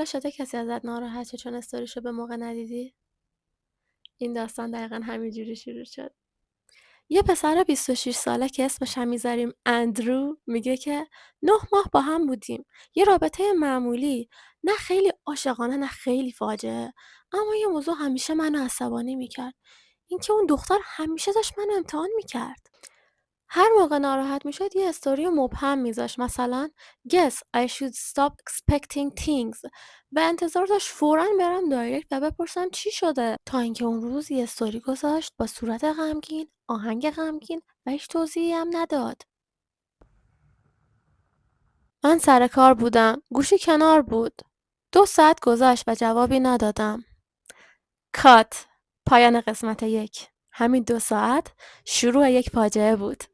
شده کسی ازت ناراحته چون استوریشو به موقع ندیدی؟ این داستان دقیقا همینجوری شروع شد. یه پسر 26 ساله که اسمش هم میذاریم اندرو میگه که 9 ماه با هم بودیم. یه رابطه معمولی، نه خیلی عاشقانه نه خیلی فاجعه، اما یه موضوع همیشه منو عصبانی میکرد. اینکه اون دختر همیشه داشت منو امتحان میکرد. هر موقع ناراحت میشد یه استوری مبهم میذاشت، مثلا Guess I should stop expecting things و انتظار داشت فوراً برم دایرکت و بپرسم چی شده، تا اینکه اون روز یه استوری گذاشت با صورت غمگین، آهنگ غمگین و هیچ توضیحی هم نداد. من سر کار بودم، گوشی کنار بود. 2 ساعت گذشت و جوابی ندادم. کات. پایان قسمت 1. همین 2 ساعت شروع یک فاجعه بود.